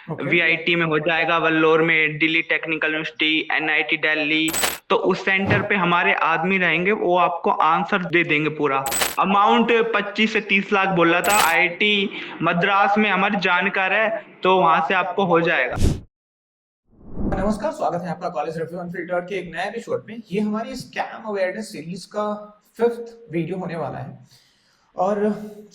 Okay. VIT में हो जाएगा, वल्लोर में, Delhi technical university, NIT Delhi. तो उस सेंटर पे हमारे आदमी रहेंगे, वो आपको आंसर दे देंगे पूरा। अमाउंट 25 से 30 लाख बोला था। आईआईटी मद्रास में हमारी जानकार है, तो वहां से आपको हो जाएगा। नमस्कार, स्वागत है आपका कॉलेज रिव्यू अनफिल्टर्ड के एक नए एपिसोड में। ये हमारी स्कैम अवेयरनेस सीरीज का 5th वीडियो होने वाला है। और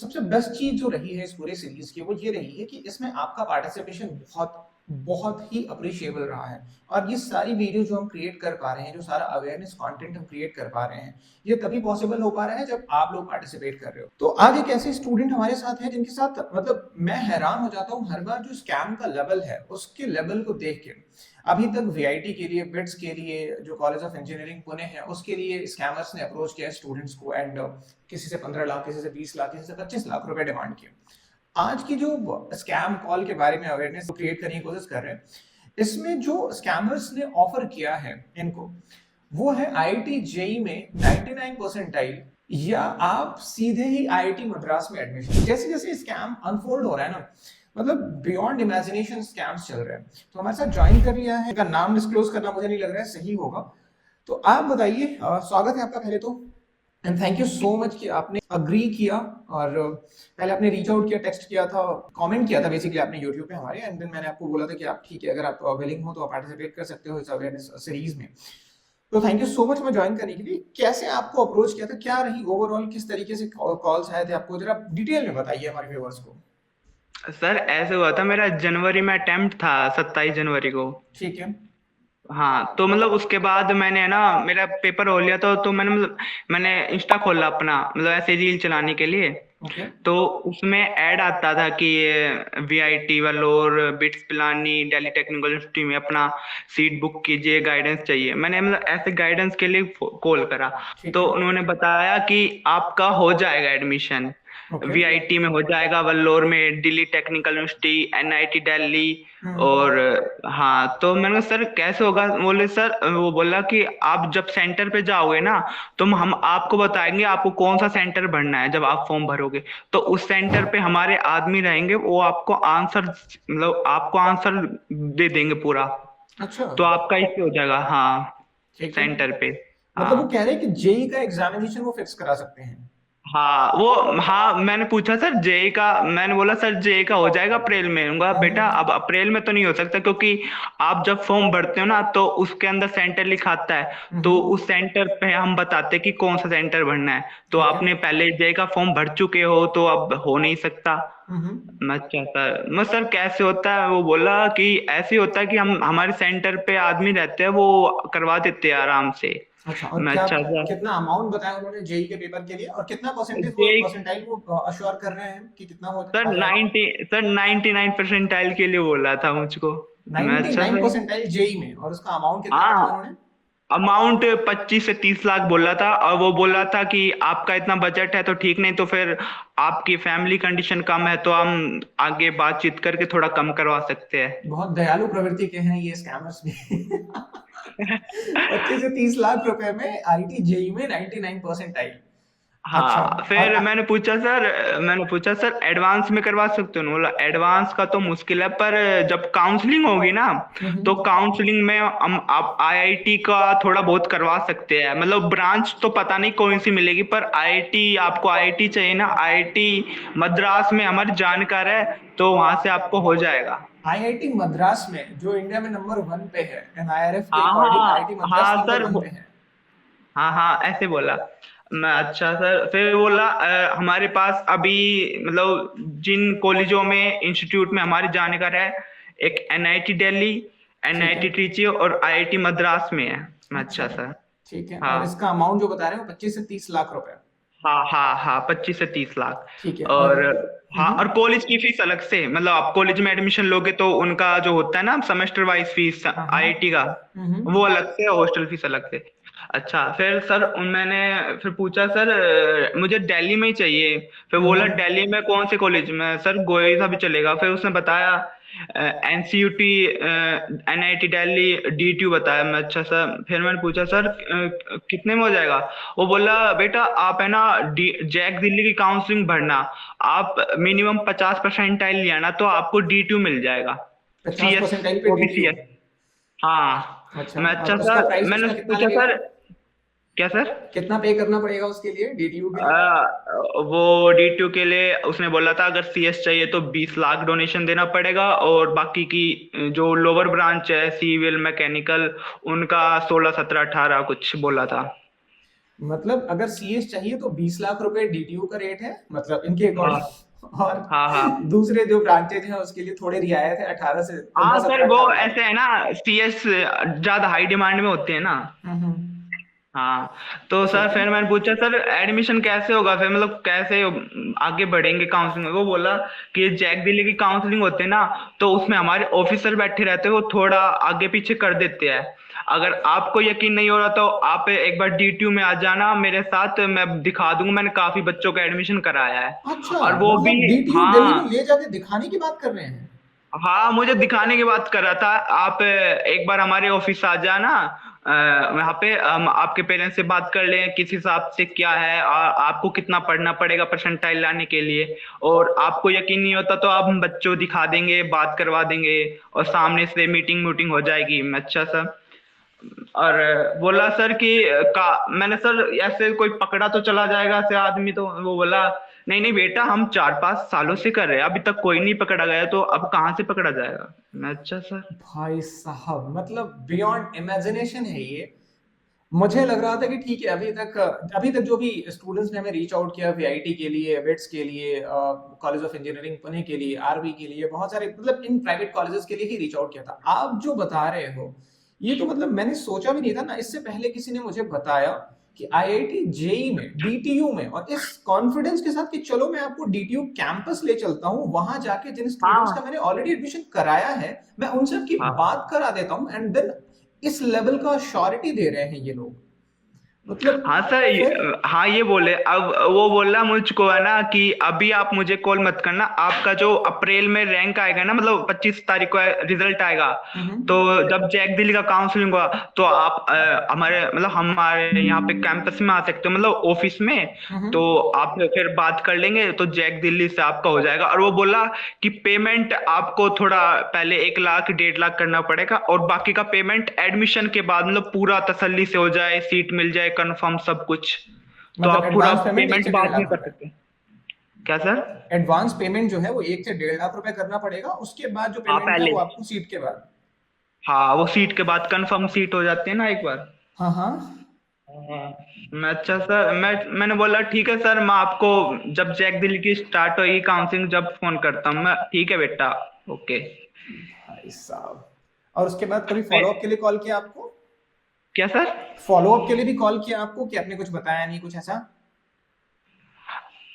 सबसे बेस्ट चीज जो रही है इस पूरे सीरीज की वो ये रही है कि इसमें आपका पार्टिसिपेशन बहुत बहुत ही अप्रिशिएबल रहा है। और ये सारी वीडियो जो हम क्रिएट कर पा रहे हैं, जो सारा अवेयरनेस कंटेंट हम क्रिएट कर पा रहे हैं, ये तभी पॉसिबल हो पा रहा है जब आप लोग पार्टिसिपेट कर रहे हो। तो आज एक ऐसे स्टूडेंट हमारे साथ हैं जिनके साथ मतलब मैं हैरान हो जाता हूँ हर बार जो स्कैम का लेवल है उसके लेवल को देख के। अभी तक वीआईटी के लिए, बिट्स के लिए, जो कॉलेज ऑफ इंजीनियरिंग पुणे है उसके लिए स्कैमर्स ने अप्रोच किया स्टूडेंट्स को एंड किसी से 15 लाख, किसी से 20 लाख, किसी से 25 लाख रुपए डिमांड किए। आज की जो स्कैम कॉल के बारे में अवेयरनेस क्रिएट करने की कोशिश कर रहे हैं, इसमें जो स्कैमर्स ने ऑफर किया है इनको, वो है आईआईटी जेई में 99 परसेंटाइल, या आप सीधे ही आईआईटी मद्रास में एडमिशन। जैसे जैसे स्कैम अनफोल्ड हो रहा है ना, मतलब बियॉन्ड इमेजिनेशन स्कैम्स चल रहे हैं। तो हमारे साथ ज्वाइन कर लिया है, का नाम डिस्क्लोज करना मुझे नहीं लग रहा है सही होगा, तो आप बताइए। स्वागत है आपका पहले तो, and thank you so much कि आपने अग्री किया। और पहले आपने रीच आउट किया, टेक्स्ट किया था, कमेंट किया था बेसिकली आपने यूट्यूब पे हमारे, एंड देन मैंने आपको बोला था कि आप ठीक है, अगर आप विलिंग हो तो आप पार्टिसिपेट कर सकते हो इस अवेयरनेस सीरीज में। तो थैंक यू सो मच मैं ज्वाइन करने के लिए। कैसे आपको अप्रोच किया था, क्या रही ओवरऑल, किस तरीके से कॉल्स आए थे आपको, जरा डिटेल में बताइए हमारे व्यूअर्स को। सर ऐसे हुआ था, मेरा जनवरी में अटेम्प्ट था, 27 जनवरी को। ठीक है। हाँ, तो मतलब उसके बाद मैंने है ना, मेरा पेपर हो लिया था, तो मैंने इंस्टा खोला अपना, मतलब ऐसे रील चलाने के लिए। ओके। तो उसमें ऐड आता था कि VIT Vellore, BITS Pilani, Delhi technical university में अपना सीट बुक कीजिए, गाइडेंस चाहिए। मैंने मतलब ऐसे गाइडेंस के लिए कॉल करा। ठीक तो है। उन्होंने बताया कि आपका हो जाएगा एडमिशन, ओके। वीआईटी में हो जाएगा, वल्लोर में, Delhi technical university, NIT Delhi. और हाँ, तो मैंने कहा सर कैसे होगा? बोले सर, वो बोला कि आप जब सेंटर पे जाओगे ना, तो हम आपको बताएंगे आपको कौन सा सेंटर भरना है। जब आप फॉर्म भरोगे तो उस सेंटर पे हमारे आदमी रहेंगे, वो आपको आंसर, मतलब आपको आंसर दे देंगे पूरा। अच्छा। तो आपका इससे हो जाएगा, हाँ, ठीक है। सेंटर पे। मतलब वो हाँ कह रहे हैं कि जेई का एग्जामिनेशन वो फिक्स करा सकते हैं। हाँ, वो हाँ, मैंने पूछा सर जेई का, मैंने बोला सर जेई का हो जाएगा अप्रैल में। उनका बेटा अब अप्रैल में तो नहीं हो सकता, क्योंकि आप जब फॉर्म भरते हो ना तो उसके अंदर सेंटर लिखा आता है। तो उस सेंटर पे हम बताते हैं कि कौन सा सेंटर भरना है। तो ठीक है। आपने पहले जेई का फॉर्म भर चुके हो, तो अब हो नहीं सकता। हम्म। मैं चाहता, मैं सर कैसे होता है? वो बोला कि ऐसे ही होता है कि हम हमारे सेंटर पे आदमी रहते हैं, वो करवा देते हैं आराम से। अच्छा, और मैं क्या अच्छा सा, कितना अमाउंट बताया उन्होंने जेई के पेपर के लिए, और कितना परसेंटेज वो जेई परसेंटाइल वो अश्योर कर रहे हैं कि कितना हो सर आ जाएगा? 99 परसेंटाइल के लिए बोला था मुझको। मैं अच्छा 99 सर, परसेंटाइल जेई में, और उसका अमाउंट कितना बताया हाँ, उन्होंने? अमाउंट 25 से 30 लाख बोला था। और वो बोला था कि आपका इतना बजट है तो ठीक, नहीं तो फिर आपकी फैमिली कंडीशन कम है तो हम आगे बातचीत करके थोड़ा कम करवा सकते हैं। बहुत दयालु प्रवृत्ति के हैं ये स्कैमर्स भी। 25 से 30 लाख रुपए में आईटी जेई में 99 परसेंटाइल। अच्छा। हाँ, और फिर मैंने पूछा सर एडवांस में करवा सकते हो ना? बोला एडवांस का तो मुश्किल है, पर जब काउंसलिंग होगी ना, तो काउंसलिंग में हम आप आईआईटी का थोड़ा बहुत करवा सकते हैं। मतलब ब्रांच तो पता नहीं कौन सी मिलेगी, पर आईआईटी, आपको आईआईटी चाहिए ना, आईआईटी मद्रास में हमारी जानकार है, तो वहां से आपको हो जाएगा। आईआईटी मद्रास में, जो इंडिया में नंबर 1 पे है, एनआईआरएफ के हाँ अकॉर्डिंग आईआईटी हाँ मद्रास हाँ नंबर सर, 1 पे है। हाँ हाँ, ऐसे बोला। मैं अच्छा सर, फिर बोला हमारे पास अभी, मतलब जिन कॉलेजों में, इंस्टीट्यूट में हमारी जानकार है, एक एनआईटी दिल्ली, ठीक है। एनआईटी ट्रिची और आईआईटी मद्रास में है। मैं अच्छा। अच्छा सर। ठीक है, और हाँ इसका अमाउंट जो बता रहे हो 25 से 30 लाख रुपए। हाँ हाँ हाँ, 25 से 30 लाख। ठीक है। और और हाँ, और कॉलेज की फीस अलग से, मतलब आप कॉलेज में एडमिशन लोगे तो उनका जो होता है ना सेमेस्टर वाइज फीस हाँ हाँ। आईआईटी का, वो अलग से, हॉस्टल फीस अलग से। अच्छा, फिर सर मैंने फिर पूछा सर मुझे दिल्ली में ही चाहिए। फिर बोला दिल्ली में कौन से कॉलेज में? सर गोयसा भी चलेगा। फिर उसने बताया एनसीयूटी, एनआईटी दिल्ली, डीटीयू बताया। मैं अच्छा सर, फिर मैंने पूछा सर कितने में हो जाएगा? वो बोला बेटा आप है ना जैक दिल्ली की काउंसलिंग भरना, आप मिनिमम 50 परसेंटाइल लिया ना, तो आपको डीटीयू मिल जाएगा। 50 CS परसेंटाइल पे ओबीसी डीटीयू। है। हाँ। अच्छा, मैं और अच्छा उसका सर प्राइस मैंने उसका उससे कितना पूछा लगेगा? सर। क्या सर? कितना पे करना पड़ेगा उसके लिए, डीटीयू के लिए? वो D2 के लिए उसने बोला था अगर CS चाहिए तो 20 लाख डोनेशन देना पड़ेगा, और बाकी की जो लोअर ब्रांच है सिविल मैकेनिकल उनका 16 17 18 कुछ बोला था। मतलब अगर सीएस चाहिए तो 20 लाख रुपए डीटीयू का रेट है, मतलब इनके हाँ अकॉर्डिंग। और हाँ हाँ। दूसरे जो ब्रांचेज हैं उसके लिए थोड़े रियायत है, 18 से हाँ 15 सर 17 वो 18 लाख। ऐसे है ना, CS ज्यादा हाई डिमांड में होते हैं ना। हाँ। तो सर ठीक है। फिर मैंने पूछा सर एडमिशन कैसे होगा, फिर मतलब कैसे आगे बढ़ेंगे काउंसलिंग में। वो बोला कि जैक दिल्ली की काउंसलिंग होते हैं ना, तो उसमें हमारे ऑफिसर बैठे रहते हैं, वो थोड़ा आगे पीछे कर देते हैं। अगर आपको यकीन नहीं हो रहा तो आप एक बार DTU में आ जाना मेरे साथ, मैं दिखा दूंगा, मैंने काफी बच्चों का एडमिशन कराया है। अच्छा, और वो भी मतलब डीटीयू दिल्ली में हाँ। ले जाके दिखाने की बात कर रहे हैं? हाँ मुझे दिखाने की बात कर रहा था। आप एक बार हमारे ऑफिस आ जाना, वहाँ पे हम आपके पेरेंट्स से बात कर लें किस हिसाब से क्या है, आपको कितना पढ़ना पड़ेगा परसेंटाइल लाने के लिए। और आपको यकीन नहीं होता तो आप हम बच्चों दिखा देंगे, बात करवा देंगे, और सामने से मीटिंग मीटिंग हो जाएगी। मैं अच्छा सर। और बोला सर कि मैंने सर ऐसे कोई पकड़ा तो चला जाएगा ऐसे आदमी, तो वो बोला नहीं नहीं बेटा हम 4 5 सालों से कर रहे हैं, अभी तक कोई नहीं पकड़ा गया, तो अब कहाँ से पकड़ा जाएगा। मैं अच्छा सर। भाई साहब, मतलब बियॉन्ड इमेजिनेशन है ये। मुझे लग रहा था कि ठीक है, अभी तक जो भी स्टूडेंट्स ने हमें रीच आउट किया वीआईटी के लिए, वेट्स के लिए, कॉलेज ऑफ इंजीनियरिंग पुणे के लिए, आरवी के लिए, बहुत सारे मतलब इन प्राइवेट कॉलेजेस के लिए ही रीच आउट किया था। आप जो बता रहे हो ये तो मतलब मैंने सोचा भी नहीं था ना, इससे पहले किसी ने मुझे बताया कि आईआईटी जेई में, डीटीयू में, और इस कॉन्फिडेंस के साथ कि चलो मैं आपको डीटीयू कैंपस ले चलता हूँ, वहां जाके जिन स्टूडेंट्स का हाँ मैंने ऑलरेडी एडमिशन कराया है मैं उनसे आपकी हाँ बात करा देता हूँ, एंड देन इस लेवल का श्योरिटी दे रहे हैं ये लोग, मतलब। हाँ सर फिर हाँ ये बोले। अब वो बोला मुझको है ना कि अभी आप मुझे कॉल मत करना, आपका जो अप्रैल में रैंक आएगा ना, मतलब 25 तारीख को रिजल्ट आएगा, तो जब जैक दिल्ली का काउंसलिंग हुआ तो आप हमारे यहाँ पे कैंपस में आ सकते हो, मतलब ऑफिस में। तो आप फिर बात कर लेंगे तो जैक दिल्ली से आपका हो जाएगा। और वो बोला कि पेमेंट आपको थोड़ा पहले 1 लाख 1.5 लाख करना पड़ेगा, और बाकी का पेमेंट एडमिशन के बाद, मतलब पूरा तसल्ली से हो जाए, सीट मिल जाए कंफर्म सब कुछ, तो मतलब आप पूरा एडवांस पेमेंट एक पेमेंट से डेढ़ बाद में लाख कर रुपए सकते हैं। क्या सर? एडवांस पेमेंट जो है वो 1 से 1.5 लाख रुपए करना पड़ेगा, उसके बाद जो हाँ पेमेंट है पहले। वो आपको सीट के बाद। हाँ वो सीट के बाद कंफर्म सीट हो जाती है ना एक बार। हाँ हाँ। हाँ। मैं अच्छा सर मैंने बोला ठीक है सर, मैं आपको जब जैक दिल्ली की स्टार्ट होगी काउंसलिंग जब फोन करता हूँ मैं। ठीक है बेटा। ओके। भाई साहब, और उसके बाद कभी मैं फॉलो अप के लिए कॉल किया आपको? क्या सर? फॉलो अप के लिए भी कॉल किया आपको कि आपने कुछ बताया नहीं, कुछ ऐसा?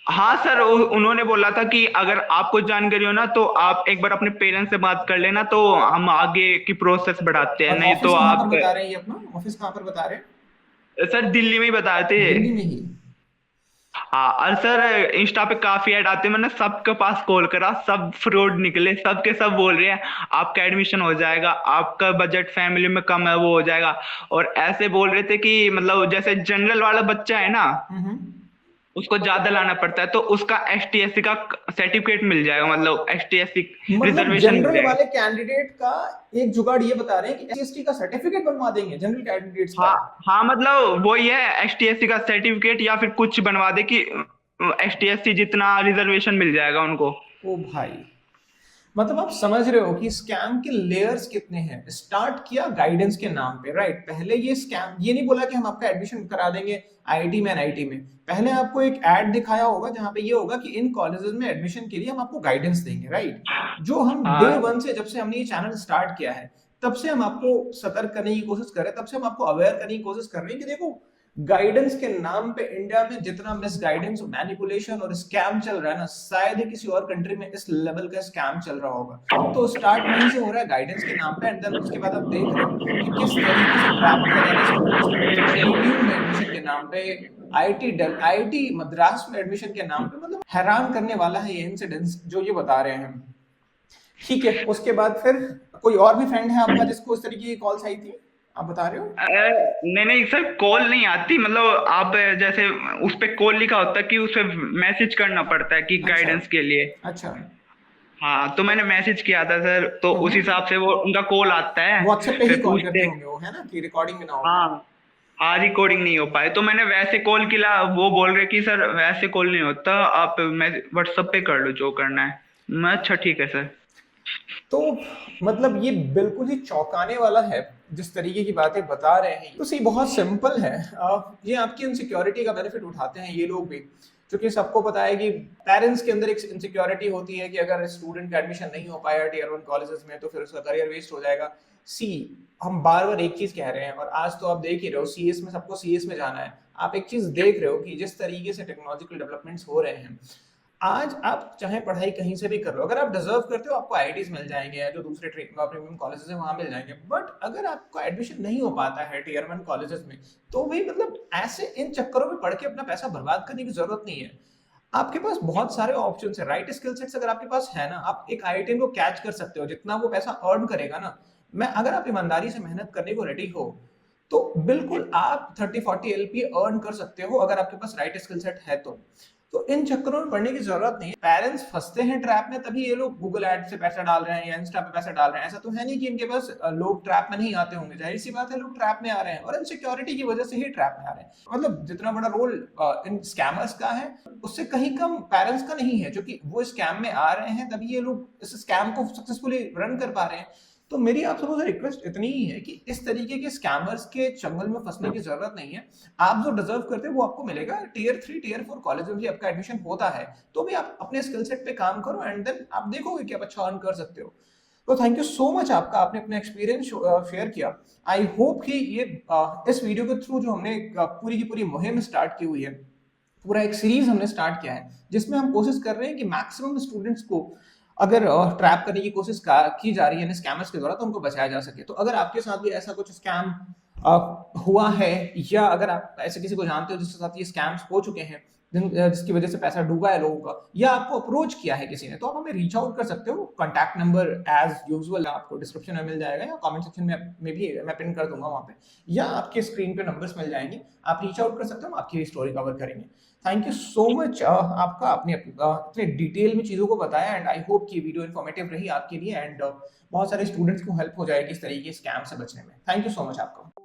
हाँ सर उन्होंने बोला था कि अगर आपको जानकारी हो ना तो आप एक बार अपने पेरेंट्स से बात कर लेना, तो हम आगे की प्रोसेस बढ़ाते हैं, और नहीं तो ऑफिस कहाँ पर आप। बता रहे हैं ये अपना, ऑफिस कहाँ पर बता रहे सर दिल्ली में ही बताए थे। हैं? दिल्ली में ही? हाँ और सर इंस्टा पे काफी ऐड आते हैं, मैंने सबके पास कॉल करा, सब फ्रॉड निकले, सबके सब बोल रहे हैं आपका एडमिशन हो जाएगा, आपका बजट फैमिली में कम है वो हो जाएगा। और ऐसे बोल रहे थे कि मतलब जैसे जनरल वाला बच्चा है ना, उसको ज्यादा लाना पड़ता है तो उसका STSC का सर्टिफिकेट मिल जाएगा, मतलब STSC मतलब रिजर्वेशन मिल जनरल जाएगा। वाले कैंडिडेट का एक जुगाड़ ये बता रहे हैं कि एससी का सर्टिफिकेट बनवा देंगे जनरल कैंडिडेट्स का। हाँ हाँ मतलब वही है, STSC का सर्टिफिकेट या फिर कुछ बनवा दे कि STSC जितना रिजर्वेशन मिल जाएगा उनको। ओ भाई, मतलब आप समझ रहे हो कि स्कैम के लेयर्स कितने हैं। स्टार्ट किया गाइडेंस के नाम पे, राइट? पहले ये स्कैम ये नहीं बोला कि हम आपका एडमिशन करा देंगे आईआईटी में एनआईटी में। पहले आपको एक एड दिखाया होगा जहां पे ये होगा कि इन कॉलेजेस में एडमिशन के लिए हम आपको गाइडेंस देंगे, राइट? जो हम डे हाँ वन से, जब से हमने ये चैनल स्टार्ट किया है, तब से हम आपको सतर्क करने की कोशिश कर रहे हैं, तब से हम आपको अवेयर करने की कोशिश कर रहे हैं कि देखो, गाइडेंस के नाम पे इंडिया में जितना मिस गाइडेंस, मैनिपुलेशन और स्कैम चल रहा है ना, शायद ही किसी और कंट्री में इस लेवल का स्कैम चल रहा होगा। तो स्टार्ट वहीं से हो रहा है, गाइडेंस के नाम पे, एंड देन उसके बाद आप देख रहे हो कि किस तरीके से ट्रैप किया जा रहा है स्टूडेंट्स को, डीटीयू में एडमिशन के नाम पे, आईआईटी मद्रास में एडमिशन के नाम पे। मतलब हैरान करने वाला है ये इंसिडेंट्स जो ये बता रहे हैं। ठीक है, उसके बाद फिर कोई और भी फ्रेंड है आपका जिसको इस तरीके की कॉल्स आई थी, आप बता रहे हो? नहीं नहीं सर कॉल नहीं आती, मतलब आप जैसे उस पे कॉल लिखा होता है कि उस पे मैसेज करना पड़ता है कि अच्छा गाइडेंस के लिए। अच्छा। हाँ, तो मैंने मैसेज किया था सर, तो उस हम्म। हिसाब से वो उनका कॉल आता है। व्हाट्सएप पे ही फिर कॉल करते पूछते, होंगे वो, है ना, कि रिकॉर्डिंग में ना हो पाए। हाँ हाँ, रिकॉर्डिंग नहीं हो पाए, तो मैंने वैसे कॉल किया, वो बोल रहे कि सर वैसे कॉल नहीं होता, आप मैं व्हाट्सएप पे कर लो जो करना है। मैं अच्छा ठीक है सर। तो मतलब ये बिल्कुल ही चौंकाने वाला है जिस तरीके की बातें बता रहे हैं। तो सही बहुत सिंपल है। ये आपकी इनसिक्योरिटी का बेनिफिट उठाते हैं ये लोग भी, क्योंकि सबको पता है कि पेरेंट्स के अंदर एक इनसिक्योरिटी होती है कि अगर स्टूडेंट का एडमिशन नहीं हो पाया टीयर 1 कॉलेजेस में तो फिर उसका करियर वेस्ट हो जाएगा। सी, हम बार बार एक चीज कह रहे हैं और आज तो आप देख ही रहे हो, सीएस में सबको सीएस में जाना है। आप एक चीज देख रहे हो कि जिस तरीके से टेक्नोलॉजिकल डेवलपमेंट्स हो रहे हैं, आज आप चाहे पढ़ाई कहीं से भी कर लो, अगर आप डिजर्व करते हो आपको आईआईटीज मिल जाएंगे या जो दूसरे प्रीमियम कॉलेजेस हैं वहां मिल जाएंगे। बट अगर आपका एडमिशन नहीं हो पाता है टीयर 1 कॉलेजेस में, तो भी मतलब ऐसे इन चक्करों में पढ़ के अपना पैसा बर्बाद करने की जरूरत नहीं है। आपके पास बहुत सारे ऑप्शन है, राइट स्किल सेट्स अगर आपके पास है ना, आप एक आईआईटी को कैच कर सकते हो। जितना वो पैसा अर्न करेगा ना, मैं अगर आप ईमानदारी से मेहनत करने को रेडी हो, तो बिल्कुल आप 30-40 एलपी अर्न कर सकते हो अगर आपके पास राइट स्किल सेट है तो इन चक्करों में पड़ने की जरूरत नहीं है। पेरेंट्स फंसते हैं ट्रैप में, तभी ये लोग गूगल एड से पैसा डाल रहे हैं या इंस्टा पे पैसा डाल रहे हैं। ऐसा तो है नहीं कि इनके पास लोग ट्रैप में नहीं आते होंगे, जाहिर सी बात है लोग ट्रैप में आ रहे हैं और इनसिक्योरिटी की वजह से ही ट्रैप में आ रहे हैं। मतलब जितना बड़ा रोल इन स्कैमर्स का है, उससे कहीं कम पेरेंट्स का नहीं है, जो कि वो स्कैम में आ रहे हैं तभी ये लोग इस स्कैम को सक्सेसफुली रन कर पा रहे हैं। तो मेरी आप सबसे रिक्वेस्ट इतनी ही है कि इस तरीके के स्कैमर्स के चंगल में फंसने की जरूरत नहीं है। आप जो डिजर्व करते हैं वो आपको मिलेगा। टीयर 3 टीयर 4 कॉलेज में भी आपका एडमिशन होता है, तो भी आप अपने स्किल सेट पे काम करो एंड देन आप देखोगे कि आप अच्छा अर्न कर सकते हो। तो थैंक यू सो मच आपका, आपने अपना एक्सपीरियंस शेयर किया। आई होप कि ये इस वीडियो के थ्रू जो हमने पूरी की पूरी मुहिम स्टार्ट की हुई है, पूरा एक सीरीज हमने स्टार्ट किया है जिसमें हम कोशिश कर रहे हैं कि मैक्सिमम स्टूडेंट्स को अगर ट्रैप करने की कोशिश की जा रही है स्कैमर्स के द्वारा, तो उनको बचाया जा सके। तो अगर आपके साथ भी ऐसा कुछ स्कैम हुआ है, या अगर आप ऐसे किसी को जानते हो जिसके साथ ये स्कैम्स हो चुके हैं, जिसकी वजह से पैसा डूबा है लोगों का, या आपको अप्रोच किया है किसी ने, तो आप हमें रीच आउट कर सकते हो। कॉन्टैक्ट नंबर एज यूजुअल आपको डिस्क्रिप्शन में मिल जाएगा या कमेंट सेक्शन में भी मैं पिन कर दूंगा वहां पे, या आपके स्क्रीन पे नंबर्स मिल जाएंगे, आप रीच आउट कर सकते हो, हम आपकी स्टोरी कवर करेंगे। थैंक यू सो मच आपका, अपने इतने डिटेल में चीज़ों को बताया एंड आई होप कि वीडियो इन्फॉर्मेटिव रही आपके लिए एंड बहुत सारे स्टूडेंट्स को हेल्प हो जाएगी इस तरीके के स्कैम से बचने में। थैंक यू सो मच आपका।